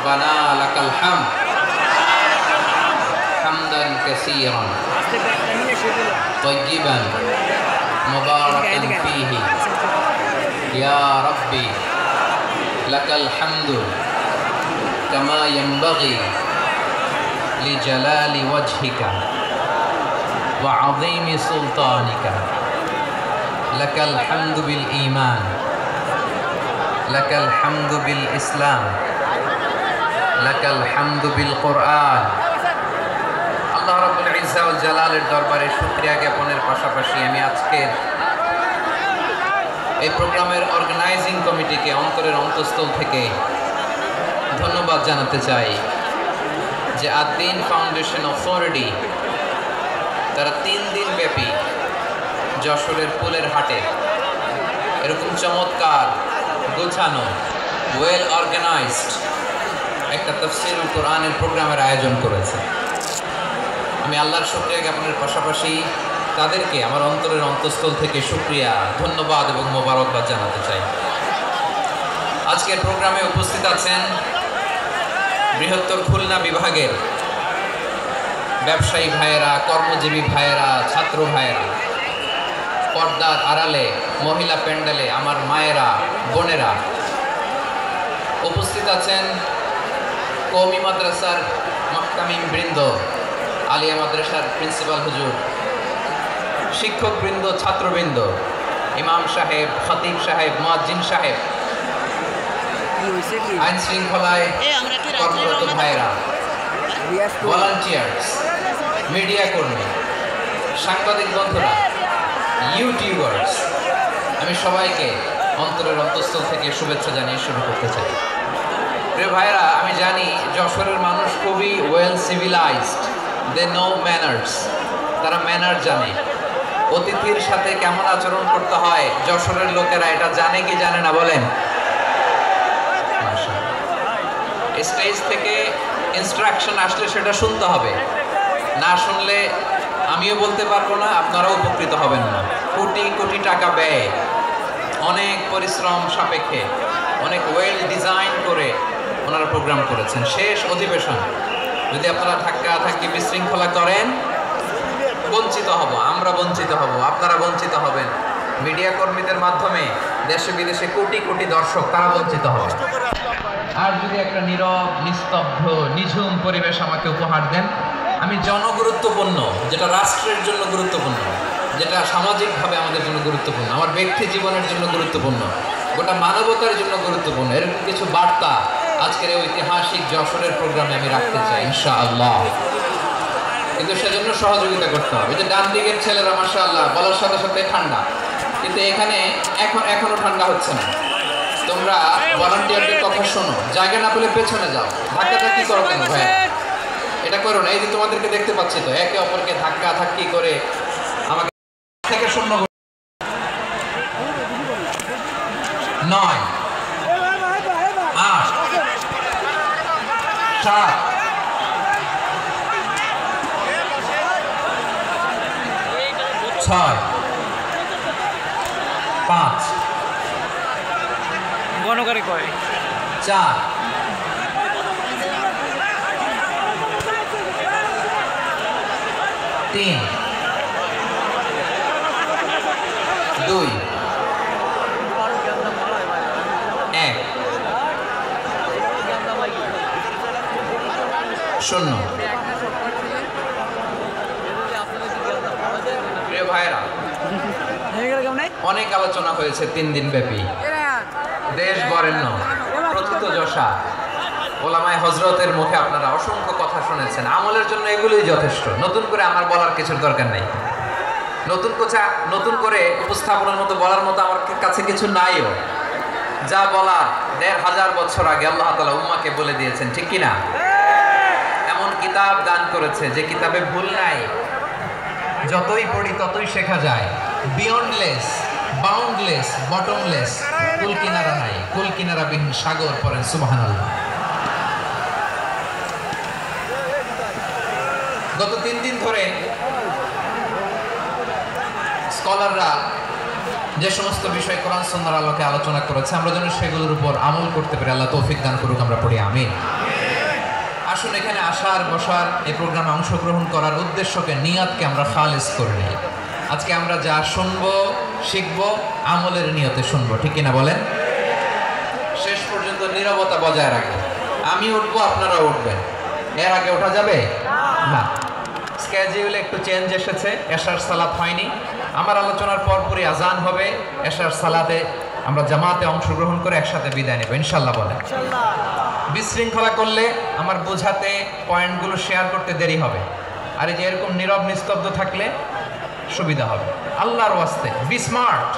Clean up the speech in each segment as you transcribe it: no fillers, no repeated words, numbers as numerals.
ربنا لك الحمد حمدا كثيرا طيبا مباركا فيه يا ربي لك الحمد كما ينبغي لجلال وجهك وعظيم سلطانك لك الحمد بالإيمان لك الحمد بالإسلام لك الحمد بالقرآن আল্লাহ রাব্বুল ইজ্জা ওয়াল জালালের দরবারে শুকরিয়া জ্ঞাপনের পাশাপাশি আমি আজকের এই প্রোগ্রামের অর্গানাইজিং কমিটিকে অন্তরের অন্তঃস্থল থেকে ধন্যবাদ জানাতে চাই যে আদ-দ্বীন ফাউন্ডেশন অথরিটি তারা 3 দিন ব্যাপী যশোরের ফুলের হাটে এরকম চমৎকার গোছানো ওয়েল অর্গানাইজড একটা তাফসীরুল কোরআনের প্রোগ্রামের আয়োজন করেছে। আমি আল্লাহর শুকরিয়া জ্ঞাপনের পাশাপাশি তাদেরকে আমার অন্তরের অন্তঃস্থল থেকে শুকরিয়া, ধন্যবাদ এবং মোবারকবাদ জানাতে চাই। আজকের প্রোগ্রামে উপস্থিত আছেন বৃহত্তর খুলনা বিভাগের ব্যবসায়ী ভাইয়েরা, কর্মজীবী ভাইয়েরা, ছাত্র ভাইয়েরা, পর্দার আড়ালে মহিলা প্যান্ডেলে আমার মায়েরা, বোনেরা উপস্থিত আছেন। কওমি মাদ্রাসার মুহতামিম বৃন্দ, আলিয়া মাদ্রাসার প্রিন্সিপাল হুজুর, শিক্ষকবৃন্দ, ছাত্রবৃন্দ, ইমাম সাহেব, খতিব সাহেব, মুয়াজ্জিন সাহেব, আইন শৃঙ্খলায় কর্মরত ভাইয়েরা, ভলান্টিয়ার্স, মিডিয়া কর্মী, সাংবাদিক বন্ধুরা, ইউটিউবার্স, আমি সবাইকে অন্তরের অন্তঃস্থল থেকে শুভেচ্ছা জানিয়ে শুরু করতে চাই। প্রিয় ভাইরা, আমি জানি যশোরের মানুষ খুবই well civilized, they know manners, তারা ম্যানার জানে। অতিথির সাথে কেমন আচরণ করতে হয় যশোরের লোকেরা এটা জানে কি জানে না বলেন? স্টেজ থেকে ইনস্ট্রাকশন আসলে সেটা শুনতে হবে, না শুনলে আমিও বলতে পারবো না, আপনারাও উপকৃত হবেন না। কোটি কোটি টাকা ব্যয়, অনেক পরিশ্রম সাপেক্ষে, অনেক ওয়েল ডিজাইন করে ওনারা প্রোগ্রাম করেছেন। শেষ অধিবেশন যদি আপনারা ধাক্কাধাক্কি বিশৃঙ্খলা করেন, বঞ্চিত হব, আমরা বঞ্চিত হব, আপনারা বঞ্চিত হবেন। মিডিয়া কর্মীদের মাধ্যমে দেশে বিদেশে কোটি কোটি দর্শক তারা বঞ্চিত হবে। আর যদি একটা নীরব, নিস্তব্ধ, নিঝুম পরিবেশ আমাকে উপহার দেন, আমি জনগুরুত্বপূর্ণ, যেটা রাষ্ট্রের জন্য গুরুত্বপূর্ণ, যেটা সামাজিকভাবে আমাদের জন্য গুরুত্বপূর্ণ, আমার ব্যক্তি জীবনের জন্য গুরুত্বপূর্ণ, গোটা মানবতার জন্য গুরুত্বপূর্ণ, এরকম কিছু বার্তা আজকের এই ঐতিহাসিক যশোরের প্রোগ্রামে আমি রাখতে চাই ইনশাআল্লাহ। কিন্তু সেজন্য সহযোগিতা করতে হবে। যে ডান দিকের ছেলেরা মাশাআল্লাহ বলার সাথে সাথে ঠান্ডা, কিন্তু এখানে এখনো ঠান্ডা হচ্ছে না। তোমরা ভলান্টিয়ারদের কথা শোনো, জায়গা না পেলে পেছনে যাও, ধাক্কাধাক্কি করো কেন ভাই? এটা করো না। এই যে তোমাদেরকে দেখতে পাচ্ছি তো, একে অপরকে ধাক্কা ধাক্কি করে আমাকে থেকে শূন্য 9 8 7 6 5 গণকারে কয় 4 3 2 1 শূন্য। প্রিয় ভাইরা, অনেক আলোচনা হয়েছে 3 দিন ব্যাপী, দেশ বরেণ্য প্রথিত যশা ওলামায়ে হযরতের মুখে আপনারা অসংখ্য কথা শুনেছেন। আমলের জন্য এগুলোই যথেষ্ট, নতুন করে আমার বলার কিছুর দরকার নেই। নতুন করে উপস্থাপনের মতো বলার মতো আমার কাছে কিছু নাইও। যা বলার 1500 বছর আগে আল্লাহ তাআলা উম্মাহকে বলে দিয়েছেন, ঠিক কি না? এমন কিতাব দান করেছে যে কিতাবে ভুল নাই, যতই পড়ি ততই শেখা যায়। বিয়ন্ডলেস, বাউন্ডলেস, বটমলেস, কুল কিনারা নাই, কুল কিনারা বিহীন সাগর, পড়েন সুবহানাল্লাহ। গত 3 দিন ধরে স্কলাররা যে সমস্ত বিষয় কোরআন সুন্নাহর আলোকে আলোচনা করেছে, আমরা যেন সেগুলোর উপর আমল করতে পারি। আল্লাহ তৌফিক দান করুক, আমরা পড়ি আমিন। আসুন এখানে আসার বসার এই প্রোগ্রামে অংশগ্রহণ করার উদ্দেশ্যকে নিয়তকে আমরা খালিস করে নিই। আজকে আমরা যা শুনবো শিখবো আমলের নিয়তে শুনবো, ঠিক কিনা বলেন? শেষ পর্যন্ত নীরবতা বজায় রাখবেন। আমি উঠবো, আপনারা উঠবেন। এর আগে ওঠা যাবে না। স্কেডিউলে একটু চেঞ্জ এসেছে, এশার সালাত হয়নি। আমার আলোচনার পরপরই আজান হবে। এশার সালাতে আমরা জামাতে অংশগ্রহণ করে একসাথে বিদায় নেব ইনশাল্লাহ। বলেন বিশৃঙ্খলা করলে আমার বোঝাতে পয়েন্টগুলো শেয়ার করতে দেরি হবে, আর এই যে এরকম নীরব নিস্তব্ধ থাকলে সুবিধা হবে। আল্লাহর ওয়াস্তে বি স্মার্ট।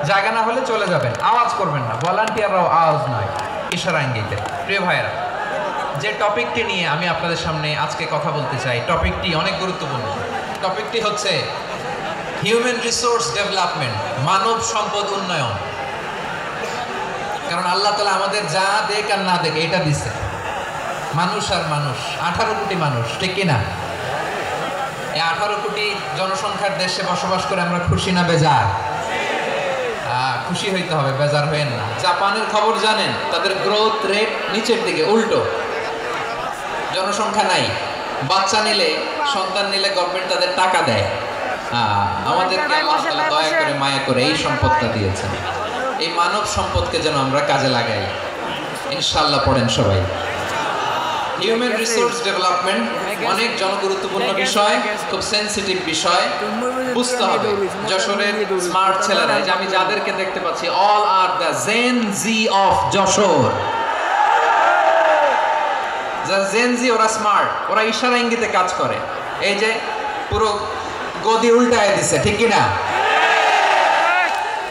জায়গা না হলে চলে যাবেন, আওয়াজ করবেন না। ভলান্টিয়াররাও আওয়াজ নয়, ইশারা ইঙ্গিতে। প্রিয় ভাইয়েরা, যে টপিকটি নিয়ে আমি আপনাদের সামনে আজকে কথা বলতে চাই, টপিকটি অনেক গুরুত্বপূর্ণ। টপিকটি হচ্ছে হিউম্যান রিসোর্স ডেভেলপমেন্ট, মানব সম্পদ উন্নয়ন। কারণ আল্লাহ তাআলা আমাদের যা দেখ আর না দেখ এটা দিচ্ছে। মানুষ আর মানুষ, 18 কোটি মানুষ, ঠিক কিনা? এই 18 কোটি জনসংখ্যার দেশে বসবাস করে আমরা খুশি না বেজার? খুশি হইতে হবে, বেজার হইেন না। জাপানের খবর জানেন? তাদের গ্রোথ রেট নিচের দিকে, উল্টো। জনসংখ্যা নাই, বাচ্চা নিলে, সন্তান নিলে গভর্নমেন্ট তাদের টাকা দেয়। আমাদেরকে আল্লাহ তাআলা দয়া করে মায়া করে এই সম্পদটা দিয়েছেন। এই মানব সম্পদকে যেন আমরা কাজে লাগাই ইনশাআল্লাহ। পড়েন সবাই। হিউম্যান রিসোর্স ডেভেলপমেন্ট অনেক জনগুরুত্বপূর্ণ বিষয়, খুব সেনসিটিভ বিষয়, বুঝতে হবে। যশোরের স্মার্ট ছেলেরা, যে আমি যাদেরকে দেখতে পাচ্ছি, all are the Gen Z of Jashore. Gen Z, ওরা স্মার্ট, ওরা ইশারা ইঙ্গিতে কাজ করে। এই যে পুরো গদি উল্টায় দিছে, ঠিক কিনা?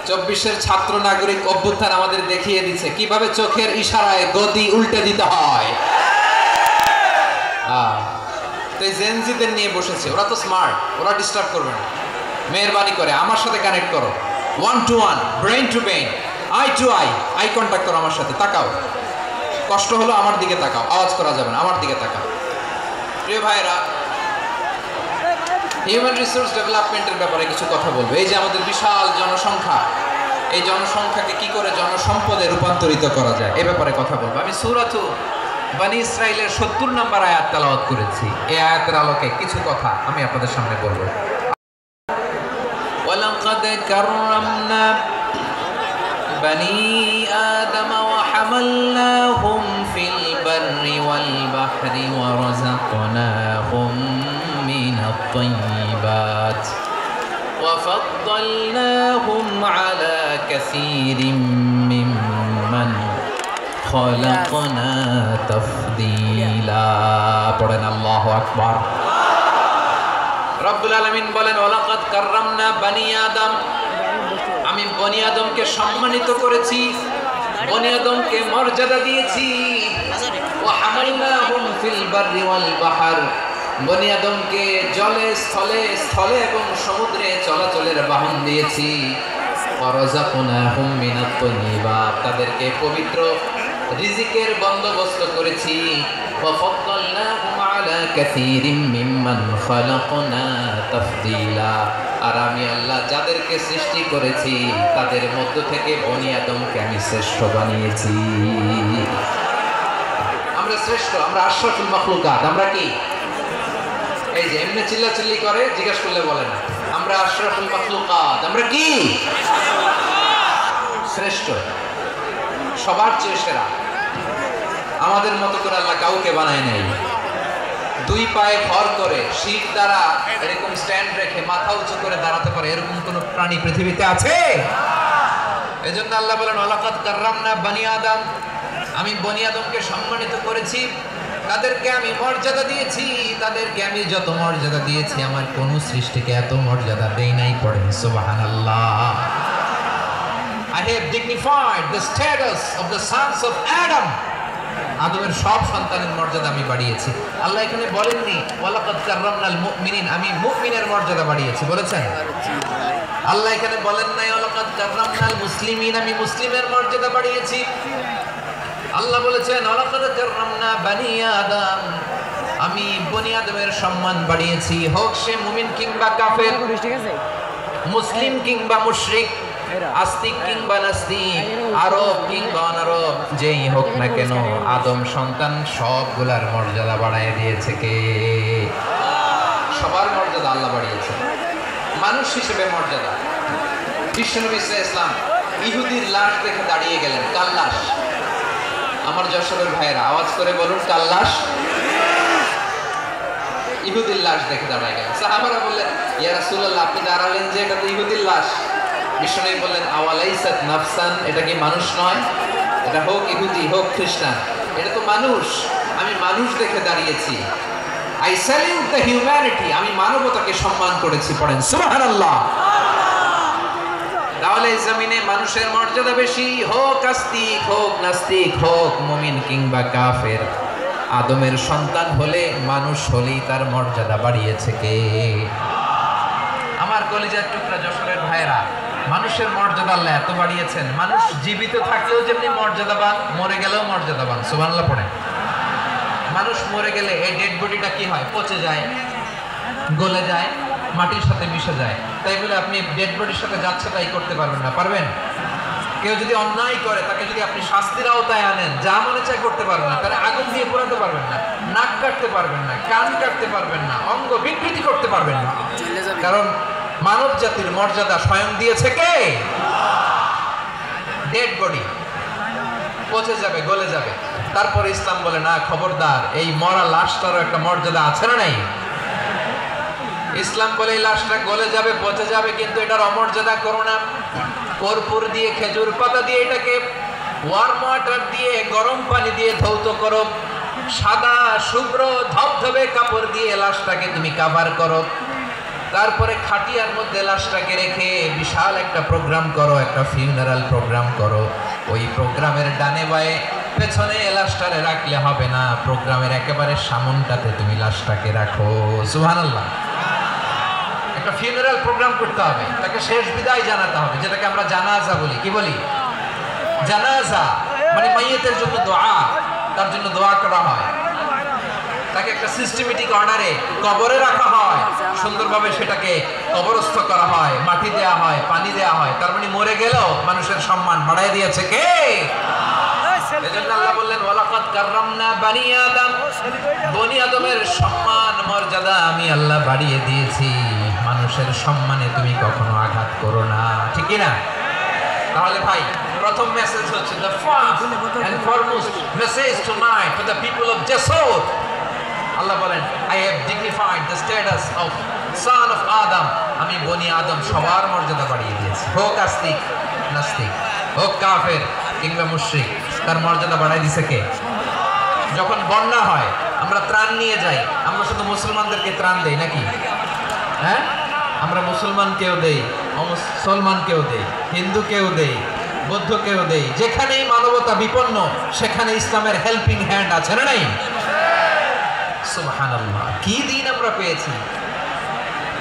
24-এর ছাত্র নাগরিক অভ্যুত্থান আমাদের দেখিয়ে দিচ্ছে কিভাবে চোখের ইশারায় গদি উল্টে দিতে হয়। তো এই জেনজিদের নিয়ে বসেছে, ওরা তো স্মার্ট, ওরা ডিস্টার্ব করবে না। মেহরবানি করে আমার সাথে কানেক্ট করো, 1 to 1, brain to brain, eye to eye, eye contact করো আমার সাথে। তাকাও, কষ্ট হলো আমার দিকে তাকাও, আওয়াজ করা যাবে না, আমার দিকে তাকাও। প্রিয় ভাইরা, হিউম্যান রিসোর্স ডেভেলপমেন্টের ব্যাপারে কিছু কথা বলবো। এই যে আমাদের বিশাল জনসংখ্যা, এই জনসংখ্যাকে কি করে জনসম্পদে রূপান্তরিত করা যায় এ ব্যাপারে কথা বলবো। আমি সূরাতু বনী ইসরাঈলের 70 নম্বর আয়াত তেলাওয়াত করেছি। এই আয়াতের আলোকে কিছু কথা আমি আপনাদের সামনে বলবো। ওয়ালাকাদ কাররামনা বনী আদম ওয়া হামালনাহুম ফিল বাররি ওয়াল বাহরি ওয়া রাযাকনাহুম মিনাত তাইয়্যিবাত ওয়া ফাদ্দালনাহুম আলা কাসীরিম মিম্মান খলাকনা তাফদীলা। পড়েন আল্লাহু আকবার। রব্বুল আলামিন বলেন, ওয়ালাকাদ কাররামনা বনী আদম, আমি বনী আদমকে সম্মানিত করেছি, বনী আদমকে মর্যাদা দিয়েছি। ওয়া হামালনাহুম ফিল বাররি ওয়াল বাহর, বনী আদমকে জলে স্থলে, স্থলে এবং সমুদ্রে চলাচলের বাহন দিয়েছি। ওয়া রাযাকনাহুম মিনাত তাইয়্যিবাত, তাদেরকে পবিত্র রিজিকের বন্দোবস্ত করেছি। ওয়া ফাদ্দালনাহুম আলা কাসীরিম মিম্মান খালাকনা তাফদীলা, আর আমি আল্লাহ যাদেরকে সৃষ্টি করেছি তাদের মধ্য থেকে বনী আদমকে আমি শ্রেষ্ঠ বানিয়েছি। আমরা শ্রেষ্ঠ, আমরা আশরাফুল মাখলুকাত। আমরা কি? এই যে এমনি চিল্লাচিল্লি করে, জিজ্ঞাসা করলে বলে না। আমরা আশরাফুল মাখলুকাত। আমরা কি? শ্রেষ্ঠ, সবার চেয়ে সেরা। আমাদের মতো করে আল্লাহ কাউকে বানায় নাই। 2 পায়ে ভর করে, শির দ্বারা এরকম স্ট্যান্ড রেখে মাথা উঁচু করে দাঁড়াতে পারে এরকম কোন প্রাণী পৃথিবীতে আছে? এজন্য আল্লাহ বলেন, ওয়ালাকাদ কাররামনা বনী আদম, আমি বনী আদমকে সম্মানিত করেছি, তাদেরকে আমি মর্যাদা দিয়েছি। তাদেরকে আমি যত মর্যাদা দিয়েছি আমার কোন সৃষ্টিকে এত মর্যাদা দেই নাই। পড়েন সুবহানাল্লাহ। I have dignified the status of the sons of Adam. আদমের সব সন্তানের মর্যাদা আমি বাড়িয়েছি। আল্লাহ এখানে বলেননি ওয়ালাকাদ কাররামনাল মুমিনিন, আমি মুমিনের মর্যাদা বাড়িয়েছি, বলেছেন? আল্লাহ এখানে বলেন নাই ওয়ালাকাদ কাররামনাল মুসলিমিন, আমি মুসলিমের মর্যাদা বাড়িয়েছি। আল্লাহ বলেছেন ওয়ালাকাদ কাররামনা বনী আদম, আমি বনী আদমের সম্মান বাড়িয়েছি। হোক সে মুমিন কিংবা কাফের, মুসলিম কিংবা মুশরিক, আস্তিক কিংবা নাস্তিক, আরব কিংবা অনারব, যেই হোক না কেন আদম সন্তান সবগুলার মর্যাদা বাড়ায় দিয়েছে কে? সবার মর্যাদা আল্লাহ বাড়িয়েছে। মানুষ হিসেবে মর্যাদা। বিশ্বনবী ইসলাম ইহুদির লাশ দেখে দাঁড়িয়ে গেলেন। কাল্লাশ। আমার যশোরের ভাইয়েরা আওয়াজ করে বলুন কাল্লাশ। ইহুদির লাশ দেখে দাঁড়ায় গেলেন। সাহাবারা বললেন, ইয়া রাসূলুল্লাহ, আপনি দাঁড়ালেন যে, এটা তো ইহুদির লাশ। বিশ্বনবী বললেন, আওয়ালাইসাত নাফসান, এটা কি মানুষ নয়? এটা হোক ইহুদি হোক খ্রিস্টান, এটা তো মানুষ। আমি মানুষ দেখে দাঁড়িয়েছি। আই স্যালিউট দ্য হিউম্যানিটি, আমি মানবতাকে সম্মান করেছি। পড়েন সুবহানাল্লাহ। তাহলে এই জমিনে মানুষের মর্যাদা বেশি, হোক আস্তিক হোক নাস্তিক হোক মুমিন কিংবা কাফের। আদমের সন্তান হলে, মানুষ হলেই তার মর্যাদা বাড়িয়েছে কে? আমার কলিজার টুকরা যশোরের ভাইয়েরা, মানুষের মর্যাদা আল্লাহ এত বাড়িয়েছেন। মানুষ জীবিত থাকলেও যেমনি মর্যাদাবান, মরে গেলেও মর্যাদাবান। সুবহানাল্লাহ পড়েন। মানুষ মরে গেলে এই ডেড বডিটা কি হয়? পচে যায়, গলে যায়, মাটির সাথে মিশে যায়। তাই বলে আপনি ডেড বডির সাথে যাচ্ছে তাই করতে পারবেন না। পারবেন? কেউ যদি অন্যায় করে, তাকে যদি আপনি শাস্তির আওতায় আনেন, যা মনে চায় করতে পারবেন না। তারা আগুন দিয়ে পোড়াতে পারবেন না, নাক কাটতে পারবেন না, কান কাটতে পারবেন না, অঙ্গ বিকৃতি করতে পারবেন না। কারণ মানব জাতির মর্যাদা স্বয়ং দিয়েছে কে? ডেড বডি পচে যাবে, গলে যাবে। তারপর ইসলাম বলে, না খবরদার, এই মরা লাশটারও একটা মর্যাদা আছে না নাই? ইসলাম বলে এই লাশটা গলে যাবে, পচে যাবে, কিন্তু এটার অমর্যাদা করো না। কর্পূর দিয়ে, খেজুর পাতা দিয়ে, এটাকে ওয়ার্ম ওয়াটার দিয়ে, গরম পানি দিয়ে ধৌত করো। সাদা শুভ্র ধবধবে কাপড় দিয়ে লাশটাকে তুমি কাভার করো। তারপরে খাটিয়ার মধ্যে লাশটাকে রেখে বিশাল একটা প্রোগ্রাম করো, একটা ফিউনারাল প্রোগ্রাম করো। ওই প্রোগ্রামের ডানে বায়ে পেছনে লাশটারে রাখলে হবে না, প্রোগ্রামের একেবারে সামনটাতে তুমি লাশটাকে রাখো। সুবহানাল্লাহ। একটা ফিউনারাল প্রোগ্রাম করতে হবে, তাকে শেষ বিদায় জানাতে হবে, যেটাকে আমরা জানাজা বলি। কি বলি? জানাজা মানে মাইয়িতের জন্য দোয়া, তার জন্য দোয়া করা হয়। তাকে একটা সিস্টেমেটিক অর্ডারে কবরে রাখা হয়, সুন্দরভাবে সেটাকে কবরস্থ করা হয়, মাটি দেয়া হয়, পানি দেয়া হয়। তার মানে মরে গেলেও মানুষের সম্মান বাড়ায় দিয়েছে কে? এজন্য আল্লাহ বললেন, ওয়ালাকাদ কাররামনা বানি আদম, বনি আদমের সম্মান মর্যাদা আমি আল্লাহ বাড়িয়ে দিয়েছি। মানুষের সম্মানে তুমি কখনো আঘাত করো না, ঠিক না? তাহলে ভাই, প্রথম মেসেজ হচ্ছে, the first and foremost message tonight to the people of Jasur. আল্লাহ বলেন, I have dignified the status of son of Adam. আমি বনি আদম সবার মর্যাদা বাড়িয়ে দিয়েছি। হোক আস্তিক নাস্তিক, হোক কাফের কিংবা মুশরিক, তার মর্যাদা বাড়াই দিছে কে? যখন বন্যা হয়, আমরা ত্রাণ নিয়ে যাই, আমরা শুধু মুসলমানদেরকে ত্রাণ দেই নাকি? হ্যাঁ, আমরা মুসলমানকেও দেই, অমুসলমানকেও দেই, হিন্দুকেও দেই, বৌদ্ধকেও দেই। যেখানেই মানবতা বিপন্ন, সেখানে ইসলামের হেল্পিং হ্যান্ড আছে না নাই? সুবহানাল্লাহ। কি দিন আমরা পেয়েছি,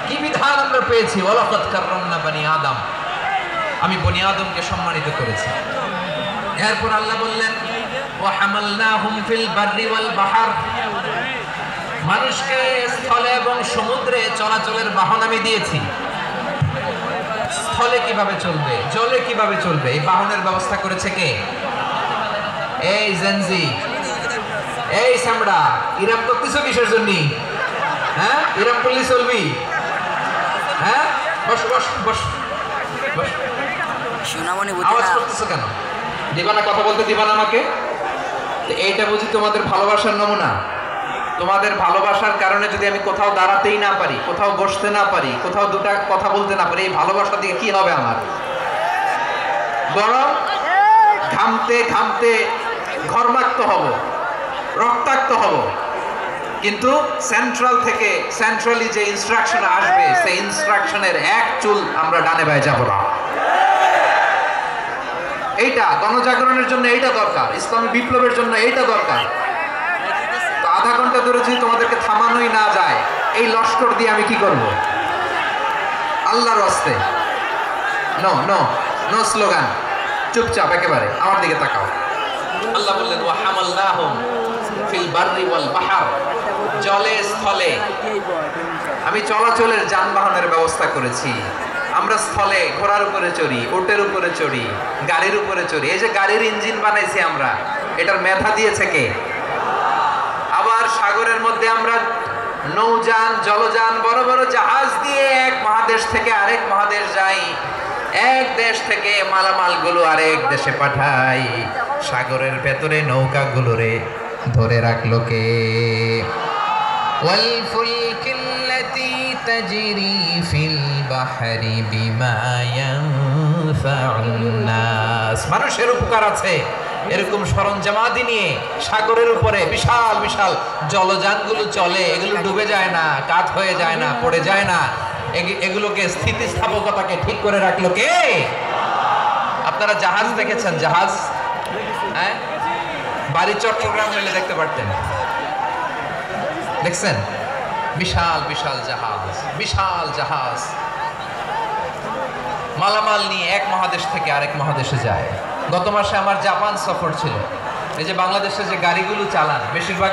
কি বিধান আমরা পেয়েছি। ওয়ালাকাদ কাররামনা বানি আদম, আমি বনি আদমকে সম্মানিত করেছি। এরপর আল্লাহ বললেন, ওয়া হামালনাহুম ফিল বাররি ওয়াল বাহর, মানুষকে স্থলে এবং সমুদ্রে চলাচলের বাহন আমি দিয়েছি। স্থলে কিভাবে চলবে, জলে কিভাবে চলবে, এই বাহনের ব্যবস্থা করেছে কে? এই জেনজি, এই সামড়া, ইরাম করতেছো কিসের জন্য? হ্যাঁ, ইরাম করলে চলবি? হ্যাঁ, বস বস বস বস। আওয়াজ করতেছো কেন? দিবা না, কথা বলতে দিবা না আমাকে? এইটা বুঝি তোমাদের ভালোবাসার নমুনা? তোমাদের ভালোবাসার কারণে যদি আমি কোথাও দাঁড়াতেই না পারি, কোথাও বসতে না পারি, কোথাও দুটা কথা বলতে না পারি, এই ভালোবাসা দিয়ে কি হবে আমার? বরং ঘামতে ঘামতে ঘর্মাক্ত হব, রক্তাক্ত হব। কিন্তু সেন্ট্রাল থেকে, সেন্ট্রালি যে ইনস্ট্রাকশন আসবে, সেই ইনস্ট্রাকশনের এক চুল আমরা ডানে বায়ে যাব না। এইটা গণজাগরণের জন্য এইটা দরকার, ইসলামী বিপ্লবের জন্য এইটা দরকার। তো আধা ঘন্টা ধরে যদি তোমাদেরকে থামানোই না যায়, এই লস্কর দিয়ে আমি কি করব? আল্লাহর ওয়াস্তে নো নো নো স্লোগান, চুপচাপ একেবারে আমার দিকে তাকাও। আল্লাহ বললেন, ওয়া হামালনাহুম ফিল বাররি ওয়াল বাহর, জলে স্থলে আমি চলাচলের যানবাহনের ব্যবস্থা করেছি। আমরা স্থলে ঘোড়ার উপরে চড়ি, উটের উপরে চড়ি, গাড়ির উপরে চড়ি। এই যে গাড়ির ইঞ্জিন বানাইছি আমরা, এটার মেধা দিয়েছে কে? আবার সাগরের মধ্যে আমরা নৌযান, জলযান, বড় বড় জাহাজ দিয়ে এক মহাদেশ থেকে আরেক মহাদেশ যাই, এক দেশ থেকে মালামালগুলো আরেক দেশে পাঠাই। সাগরের ভেতরে নৌকাগুলোরে ধরে রাখলো কে? والفلك التي تجري في البحر بما ينفع الناس। মানুষের উপকার আছে এরকম সরঞ্জামাদি নিয়ে সাগরের উপরে বিশাল বিশাল জলযানগুলো চলে, এগুলো ডুবে যায় না, কাত হয়ে যায় না, পড়ে যায় না। এগুলোকে স্থিতিস্থাপকতাকে ঠিক করে রাখলো কে? আপনারা জাহাজ দেখেছেন? জাহাজ, হ্যাঁ, বাড়ি চট্টগ্রাম হলে দেখতে পারতেন, দেখছেন? বিশাল বিশাল জাহাজ, বিশাল জাহাজ মালামাল নিয়ে এক মহাদেশ থেকে আরেক মহাদেশে যায়। গত মাসে আমার জাপান সফর ছিল। এই যে বাংলাদেশে যে গাড়িগুলো চালান বেশিরভাগ